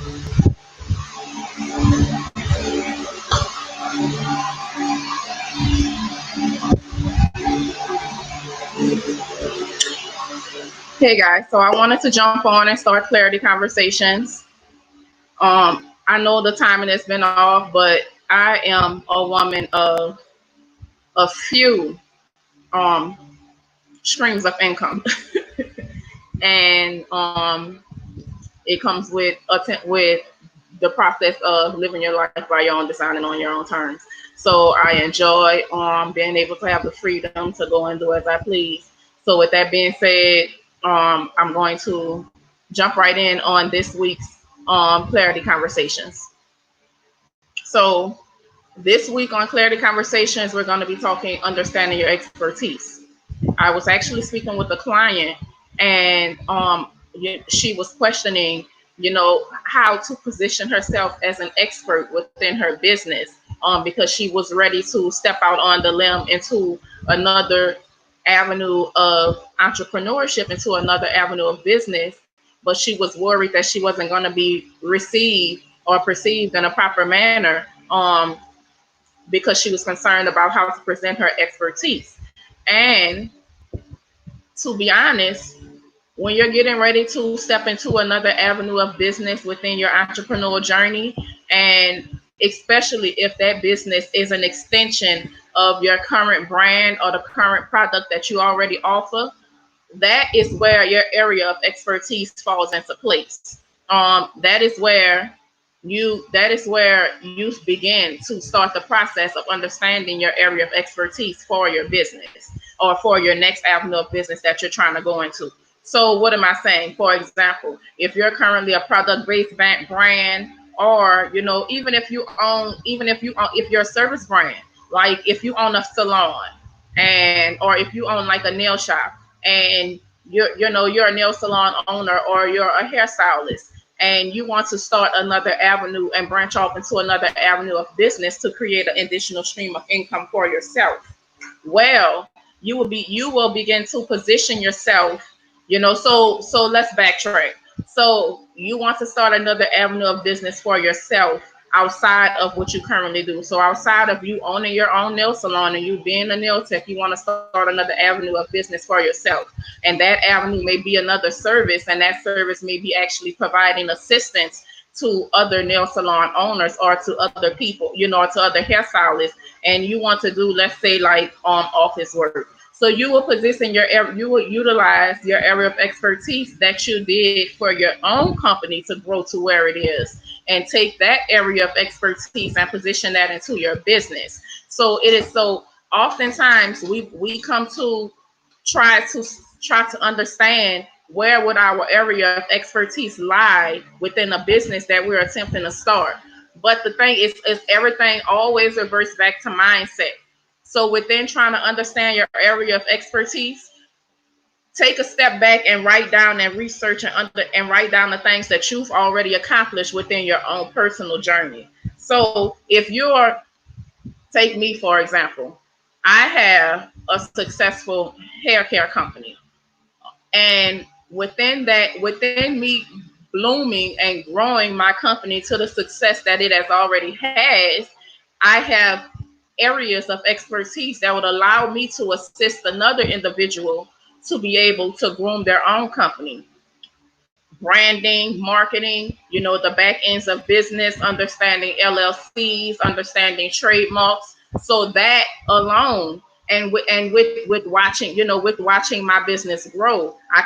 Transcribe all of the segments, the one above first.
Hey guys, so I wanted to jump on and start clarity conversations. I know the timing has been off, but I am a woman of a few um, streams of income, and it comes with with the process of living your life by your own design and on your own terms. So I enjoy being able to have the freedom to go and do as I please. So with that being said, I'm going to jump right in on this week's clarity conversations. So this week on clarity conversations, we're going to be talking understanding your expertise. I was actually speaking with a client, and she was questioning, how to position herself as an expert within her business, because she was ready to step out on the limb into another avenue of entrepreneurship, into another avenue of business, but she was worried that she wasn't going to be received or perceived in a proper manner, because she was concerned about how to present her expertise. And to be honest, when you're getting ready to step into another avenue of business within your entrepreneurial journey, and especially if that business is an extension of your current brand or the current product that you already offer, that is where your area of expertise falls into place. That is where you begin to start the process of understanding your area of expertise for your business or for your next avenue of business that you're trying to go into. So what am I saying? For example, if you're currently a product-based brand, or if you're a service brand, like if you own a salon, and or if you own like a nail shop, and you're a nail salon owner, or you're a hairstylist, and you want to start another avenue and branch off into another avenue of business to create an additional stream of income for yourself. Well, you will begin to position yourself, so let's backtrack. So you want to start another avenue of business for yourself outside of what you currently do. So outside of you owning your own nail salon and you being a nail tech, you want to start another avenue of business for yourself. And that avenue may be another service, and that service may be actually providing assistance to other nail salon owners or to other people, or to other hairstylists. And you want to do, let's say, like office work. So you will utilize your area of expertise that you did for your own company to grow to where it is, and take that area of expertise and position that into your business. So it is so oftentimes we come to try to try to understand where would our area of expertise lie within a business that we're attempting to start. But the thing is everything always reverts back to mindset. So within trying to understand your area of expertise, take a step back and write down and research and write down the things that you've already accomplished within your own personal journey. So if you're take me for example, I have a successful hair care company, and within me blooming and growing my company to the success that it has already has, I have areas of expertise that would allow me to assist another individual to be able to groom their own company. Branding, marketing, the back ends of business, understanding LLCs, understanding trademarks. So that alone, and with watching, with watching my business grow, I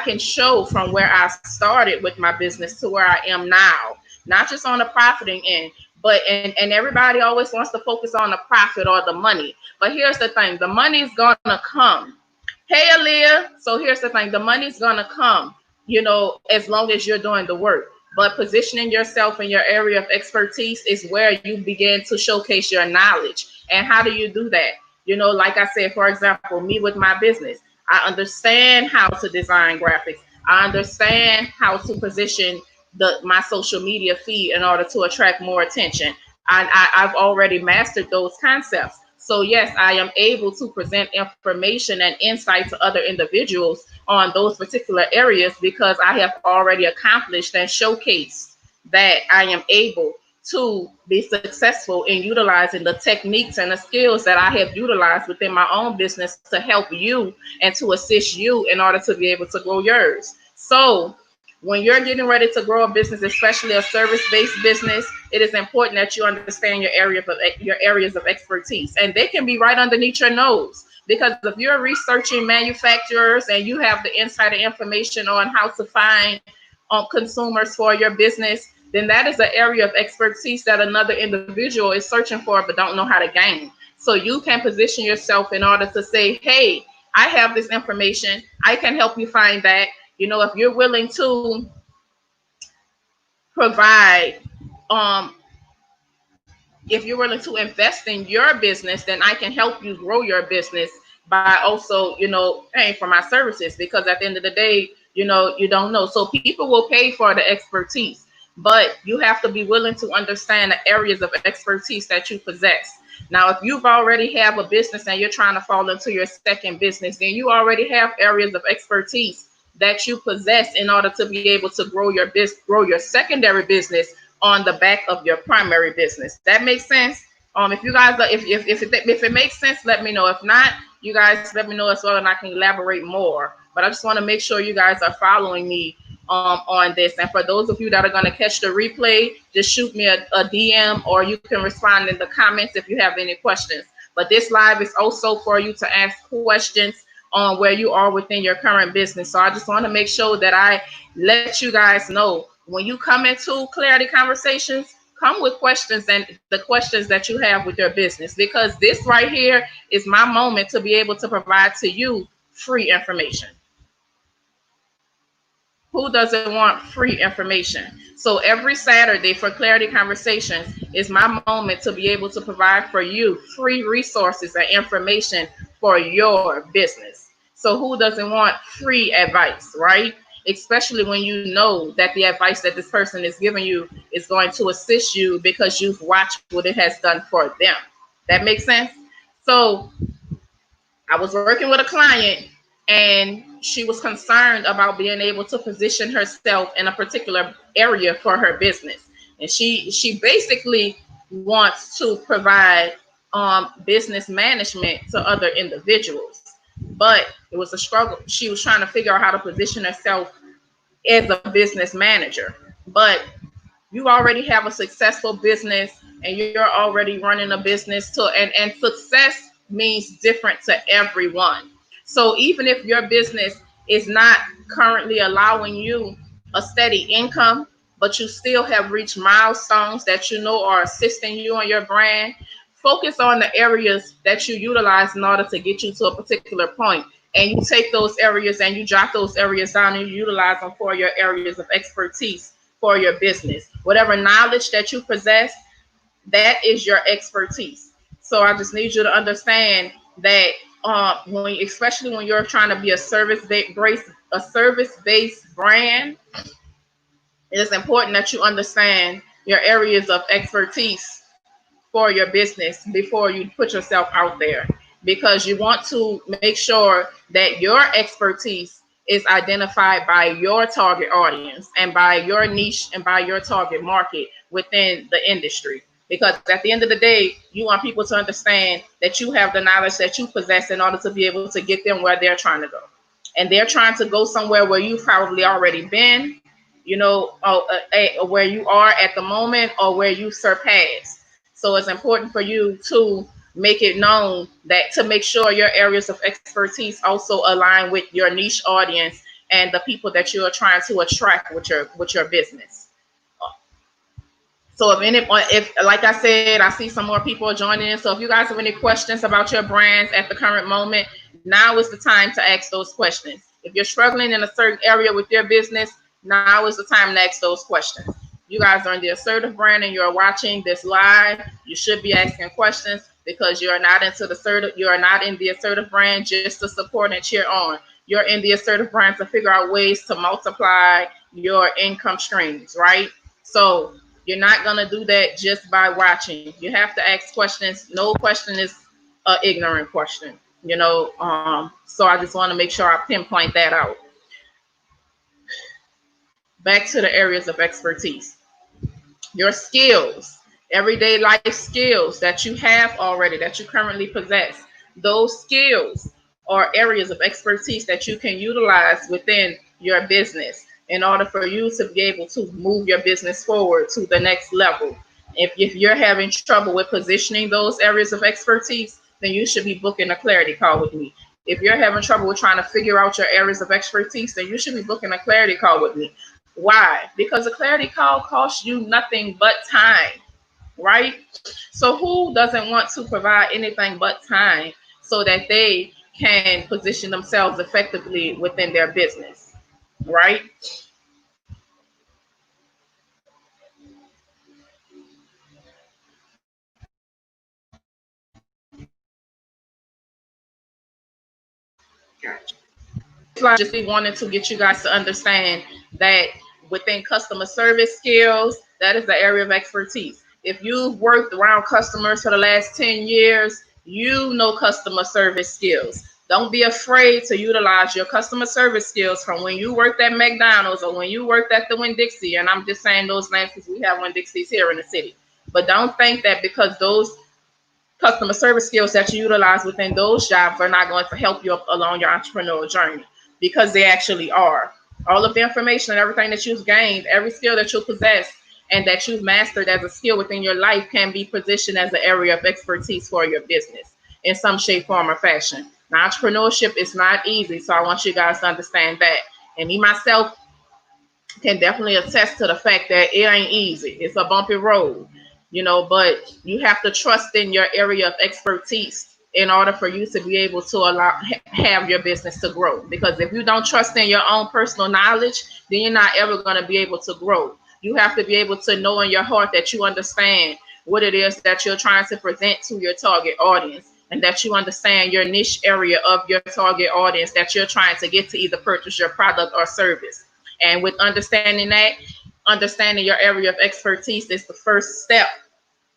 can show from where I started with my business to where I am now, not just on the profiting end, but and everybody always wants to focus on the profit or the money. But here's the thing, the money's gonna come. Hey, Aaliyah. So here's the thing, the money's gonna come, as long as you're doing the work. But positioning yourself in your area of expertise is where you begin to showcase your knowledge. And how do you do that? Like I said, for example, me with my business, I understand how to design graphics. I understand how to position my social media feed in order to attract more attention. I've already mastered those concepts. So yes, I am able to present information and insight to other individuals on those particular areas because I have already accomplished and showcased that I am able to be successful in utilizing the techniques and the skills that I have utilized within my own business to help you and to assist you in order to be able to grow yours. So when you're getting ready to grow a business, especially a service-based business, it is important that you understand your areas of expertise, and they can be right underneath your nose. Because if you're researching manufacturers and you have the insider information on how to find consumers for your business, then that is an area of expertise that another individual is searching for but don't know how to gain. So you can position yourself in order to say, hey, I have this information. I can help you find that. You know, if you're willing to provide, if you're willing to invest in your business, then I can help you grow your business by also, you know, paying for my services. Because at the end of the day, you know, you don't know. So people will pay for the expertise, but you have to be willing to understand the areas of expertise that you possess. Now, if you've already have a business and you're trying to fall into your second business, then you already have areas of expertise that you possess in order to be able to grow your business, grow your secondary business on the back of your primary business. That makes sense. If you guys are, if it makes sense, let me know. If not, you guys let me know as well, and I can elaborate more. But I just want to make sure you guys are following me on this. And for those of you that are going to catch the replay, just shoot me a DM, or you can respond in the comments if you have any questions. But this live is also for you to ask questions on where you are within your current business. So I just want to make sure that I let you guys know, when you come into Clarity Conversations, come with questions, and the questions that you have with your business, because this right here is my moment to be able to provide to you free information. Who doesn't want free information? So every Saturday for Clarity Conversations is my moment to be able to provide for you free resources and information for your business. So who doesn't want free advice, right? Especially when you know that the advice that this person is giving you is going to assist you because you've watched what it has done for them. That makes sense? So I was working with a client, and she was concerned about being able to position herself in a particular area for her business. And she basically wants to provide business management to other individuals. But it was a struggle. She was trying to figure out how to position herself as a business manager. But you already have a successful business, and you're already running a business too, and success means different to everyone. So even if your business is not currently allowing you a steady income, but you still have reached milestones that you know are assisting you on your brand, focus on the areas that you utilize in order to get you to a particular point. And you take those areas and you jot those areas down, and you utilize them for your areas of expertise for your business. Whatever knowledge that you possess, that is your expertise. So I just need you to understand that especially when you're trying to be a service-based brand, it is important that you understand your areas of expertise for your business before you put yourself out there, because you want to make sure that your expertise is identified by your target audience and by your niche and by your target market within the industry. Because at the end of the day, you want people to understand that you have the knowledge that you possess in order to be able to get them where they're trying to go. And they're trying to go somewhere where you've probably already been, you know, where you are at the moment, or where you surpassed. So it's important for you to make it known that, to make sure your areas of expertise also align with your niche audience and the people that you are trying to attract with your business. So if like I said, I see some more people joining in. So if you guys have any questions about your brands at the current moment, now is the time to ask those questions. If you're struggling in a certain area with your business, now is the time to ask those questions. You guys are in the Assertive Brand and you're watching this live, you should be asking questions, because you are not in the Assertive Brand just to support and cheer on. You're in the Assertive Brand to figure out ways to multiply your income streams, right? So you're not going to do that just by watching. You have to ask questions. No question is an ignorant question, you know. So I just want to make sure I pinpoint that out. Back to the areas of expertise. Your skills, everyday life skills that you have already, that you currently possess. Those skills are areas of expertise that you can utilize within your business in order for you to be able to move your business forward to the next level. If you're having trouble with positioning those areas of expertise, then you should be booking a clarity call with me. If you're having trouble with trying to figure out your areas of expertise, then you should be booking a clarity call with me. Why? Because a clarity call costs you nothing but time, right? So who doesn't want to provide anything but time so that they can position themselves effectively within their business, right? Like just be wanting to get you guys to understand that within customer service skills, that is the area of expertise. If you've worked around customers for the last 10 years, you know customer service skills. Don't be afraid to utilize your customer service skills from when you worked at McDonald's or when you worked at the Winn-Dixie. And I'm just saying those names because we have Winn-Dixies here in the city. But don't think that because those customer service skills that you utilize within those jobs are not going to help you along your entrepreneurial journey, because they actually are. All of the information and everything that you've gained, every skill that you possess and that you've mastered as a skill within your life can be positioned as an area of expertise for your business in some shape, form, or fashion. Now, entrepreneurship is not easy, so I want you guys to understand that. And me myself can definitely attest to the fact that it ain't easy. It's a bumpy road, but you have to trust in your area of expertise in order for you to be able to have your business to grow. Because if you don't trust in your own personal knowledge, then you're not ever going to be able to grow. You have to be able to know in your heart that you understand what it is that you're trying to present to your target audience, and that you understand your niche area of your target audience that you're trying to get to either purchase your product or service. And with understanding that, understanding your area of expertise is the first step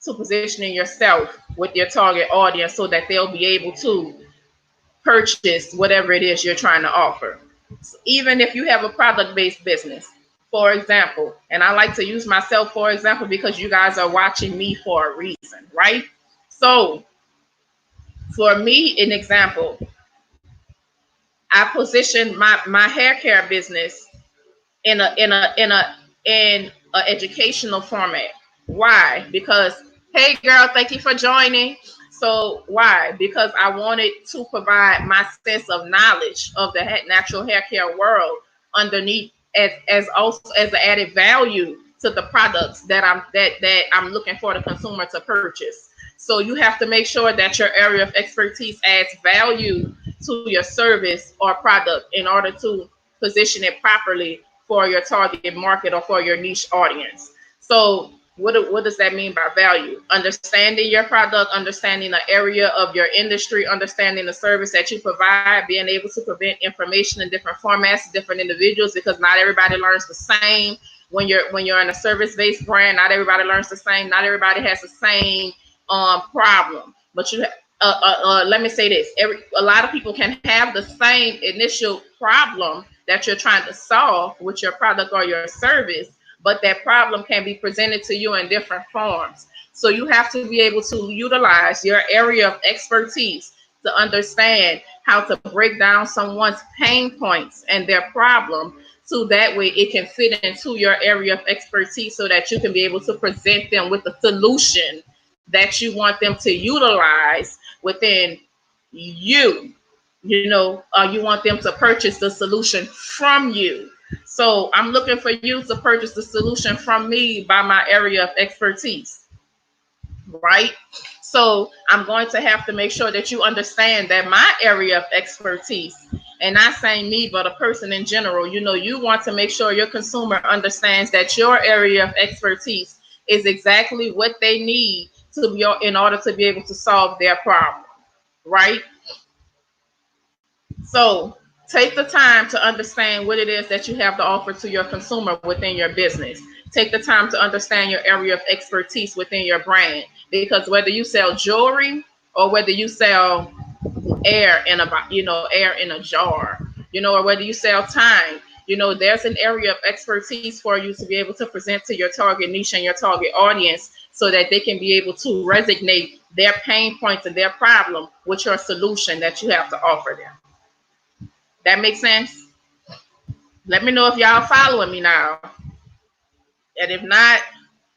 to positioning yourself with your target audience so that they'll be able to purchase whatever it is you're trying to offer. So even if you have a product-based business, for example, and I like to use myself for example because you guys are watching me for a reason, right? So for me, an example, I positioned my hair care business in a educational format. Why? Because hey girl, thank you for joining. So why? Because I wanted to provide my sense of knowledge of the natural hair care world underneath as also as an added value to the products that I'm looking for the consumer to purchase. So you have to make sure that your area of expertise adds value to your service or product in order to position it properly for your target market or for your niche audience. So what does that mean by value? Understanding your product, understanding the area of your industry, understanding the service that you provide, being able to present information in different formats, different individuals, because not everybody learns the same. When you're in a service-based brand, not everybody learns the same. Not everybody has the same problem. But let me say this: a lot of people can have the same initial problem that you're trying to solve with your product or your service, but that problem can be presented to you in different forms. So you have to be able to utilize your area of expertise to understand how to break down someone's pain points and their problem, so that way it can fit into your area of expertise so that you can be able to present them with the solution that you want them to utilize within you. You want them to purchase the solution from you. So I'm looking for you to purchase the solution from me by my area of expertise, right? So I'm going to have to make sure that you understand that my area of expertise, and not saying me, but a person in general, you want to make sure your consumer understands that your area of expertise is exactly what they need to be in order to be able to solve their problem, right? So take the time to understand what it is that you have to offer to your consumer within your business. Take the time to understand your area of expertise within your brand, because whether you sell jewelry or whether you sell air in a jar, or whether you sell time, there's an area of expertise for you to be able to present to your target niche and your target audience so that they can be able to resonate their pain points and their problem with your solution that you have to offer them. That makes sense? Let me know if y'all following me now. And if not,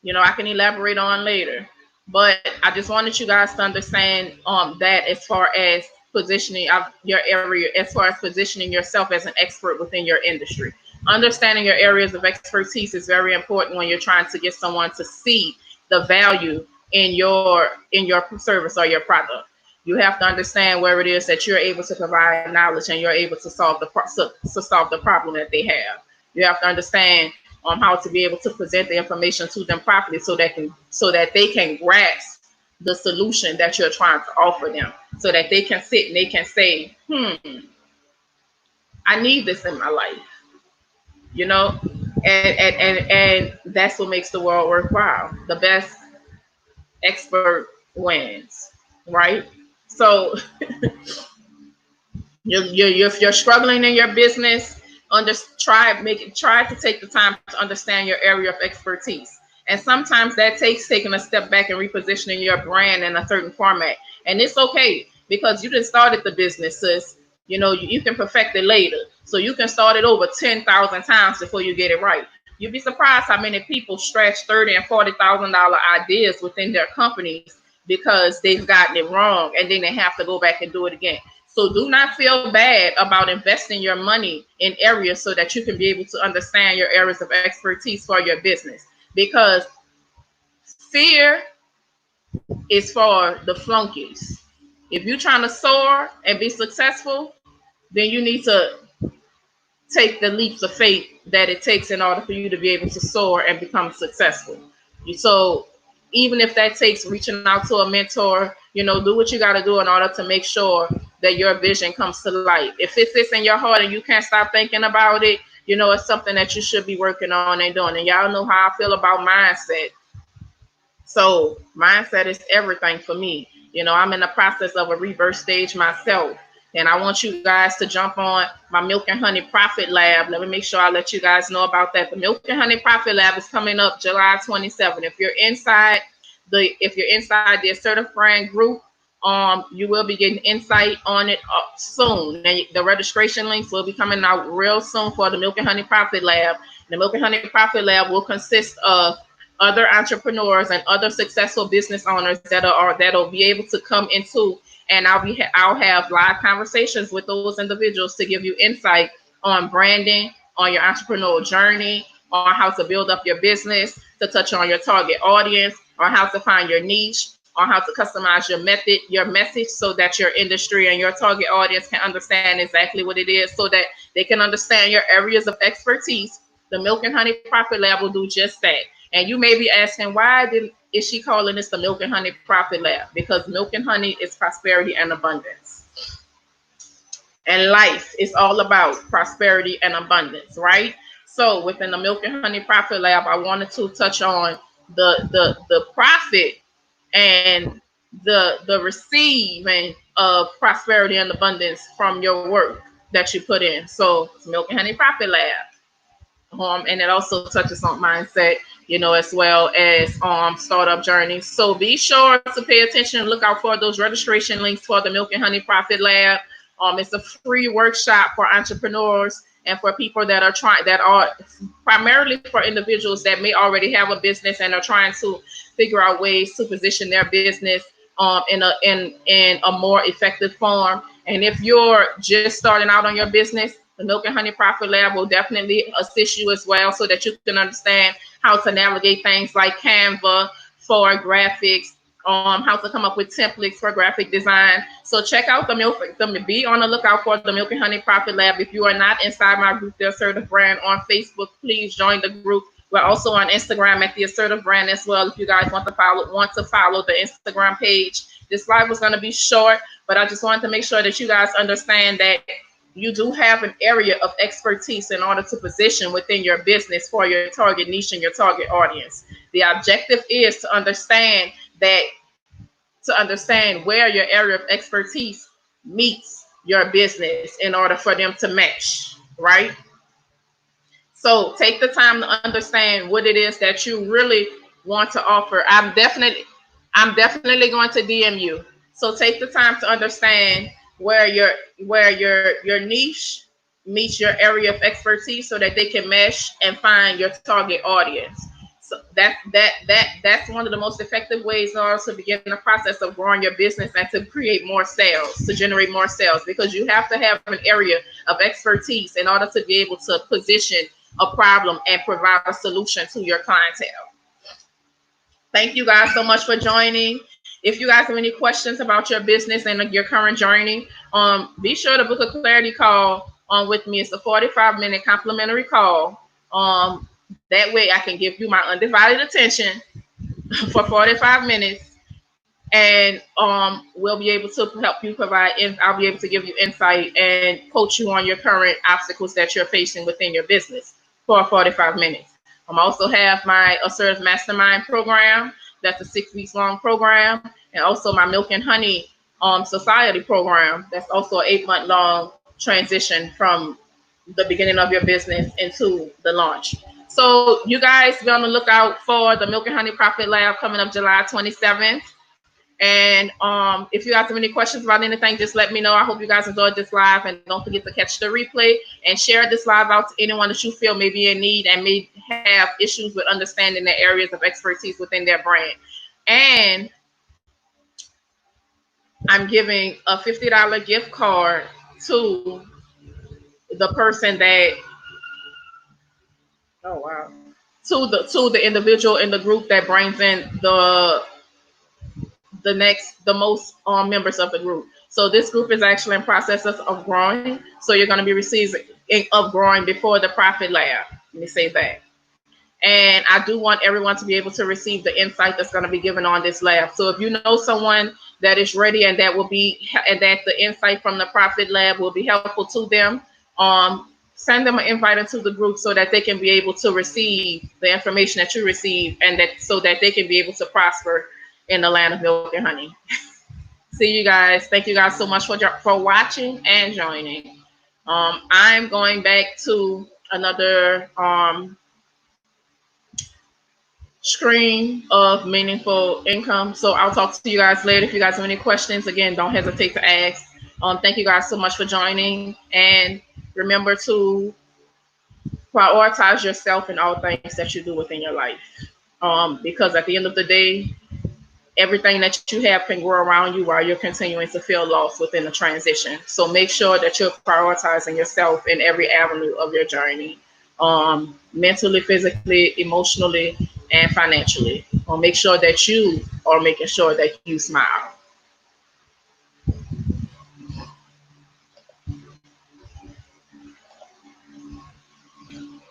I can elaborate on later. But I just wanted you guys to understand that as far as positioning of your area, as far as positioning yourself as an expert within your industry. Understanding your areas of expertise is very important when you're trying to get someone to see the value in your service or your product. You have to understand where it is that you're able to provide knowledge and you're able to solve the problem that they have. You have to understand how to be able to present the information to them properly so that they can grasp the solution that you're trying to offer them, so that they can sit and they can say, I need this in my life, and that's what makes the world worthwhile. The best expert wins, right? So if you're struggling in your business, try to take the time to understand your area of expertise. And sometimes that takes taking a step back and repositioning your brand in a certain format. And it's okay because you just started the business, sis. You can perfect it later. So you can start it over 10,000 times before you get it right. You'd be surprised how many people stretch $30,000 and $40,000 ideas within their companies because they've gotten it wrong, and then they have to go back and do it again. So do not feel bad about investing your money in areas so that you can be able to understand your areas of expertise for your business. Because fear is for the flunkies. If you're trying to soar and be successful, then you need to take the leaps of faith that it takes in order for you to be able to soar and become successful. So even if that takes reaching out to a mentor, do what you got to do in order to make sure that your vision comes to life. If it sits in your heart and you can't stop thinking about it, it's something that you should be working on and doing. And y'all know how I feel about mindset. So mindset is everything for me. I'm in the process of a reverse stage myself. And I want you guys to jump on my Milk and Honey Profit Lab. Let me make sure I let you guys know about that. The Milk and Honey Profit Lab is coming up July 27th. If you're inside the Assertive Brand group, you will be getting insight on it soon. And the registration links will be coming out real soon for the Milk and Honey Profit Lab. The Milk and Honey Profit Lab will consist of other entrepreneurs and other successful business owners that'll be able to come into, and I'll have live conversations with those individuals to give you insight on branding, on your entrepreneurial journey, on how to build up your business, to touch on your target audience, on how to find your niche, on how to customize your message so that your industry and your target audience can understand exactly what it is, so that they can understand your areas of expertise. The Milk and Honey Profit Lab will do just that. And you may be asking, is she calling this the Milk and Honey Profit Lab? Because milk and honey is prosperity and abundance. And life is all about prosperity and abundance, right? So within the Milk and Honey Profit Lab, I wanted to touch on the profit and the receiving of prosperity and abundance from your work that you put in. So it's Milk and Honey Profit Lab. And it also touches on mindset, as well as startup journeys. So be sure to pay attention and look out for those registration links for the Milk and Honey Profit Lab. It's a free workshop for entrepreneurs and for people that are primarily for individuals that may already have a business and are trying to figure out ways to position their business in a more effective form. And if you're just starting out on your business, the Milk and Honey Profit Lab will definitely assist you as well, so that you can understand how to navigate things like Canva for graphics, how to come up with templates for graphic design. So check out be on the lookout for the Milk and Honey Profit Lab. If you are not inside my group, The Assertive Brand, on Facebook, please join the group. We're also on Instagram at The Assertive Brand as well. If you guys want to follow the Instagram page. This live was going to be short, but I just wanted to make sure that you guys understand that you do have an area of expertise in order to position within your business for your target niche and your target audience. The objective is to understand where your area of expertise meets your business in order for them to mesh, right? So take the time to understand what it is that you really want to offer. I'm definitely going to DM you. So take the time to understand where your niche meets your area of expertise so that they can mesh and find your target audience. So that's one of the most effective ways in order to begin the process of growing your business and to create more sales, to generate more sales, because you have to have an area of expertise in order to be able to position a problem and provide a solution to your clientele. Thank you guys so much for joining. If you guys have any questions about your business and your current journey, be sure to book a clarity call with me. It's a 45-minute complimentary call. That way I can give you my undivided attention for 45 minutes, and we'll be able to help you I'll be able to give you insight and coach you on your current obstacles that you're facing within your business for 45 minutes. Also have my Assertive Mastermind program. That's a 6 weeks long program, and also my Milk and Honey Society program. That's also an 8-month long transition from the beginning of your business into the launch. So you guys be on the lookout for the Milk and Honey Profit Lab coming up July 27th. And if you guys have any questions about anything, just let me know. I hope you guys enjoyed this live, and don't forget to catch the replay and share this live out to anyone that you feel may be in need and may have issues with understanding the areas of expertise within their brand. And I'm giving a $50 gift card to the person that, oh wow, to the individual in the group that brings in the most members of the group. So this group is actually in process of growing. So you're going to be receiving of growing before the Profit Lab. Let me say that. And I do want everyone to be able to receive the insight that's going to be given on this lab. So if you know someone that is ready and that the insight from the Profit Lab will be helpful to them, send them an invite into the group so that they can be able to receive the information that you receive, and so that they can be able to prosper in the land of milk and honey. See you guys. Thank you guys so much for watching and joining. I'm going back to another screen of meaningful income. So I'll talk to you guys later. If you guys have any questions, again, don't hesitate to ask. Thank you guys so much for joining. And remember to prioritize yourself in all things that you do within your life. Because at the end of the day, everything that you have can grow around you while you're continuing to feel lost within the transition. So make sure that you're prioritizing yourself in every avenue of your journey, mentally, physically, emotionally, and financially. Make sure that you are making sure that you smile.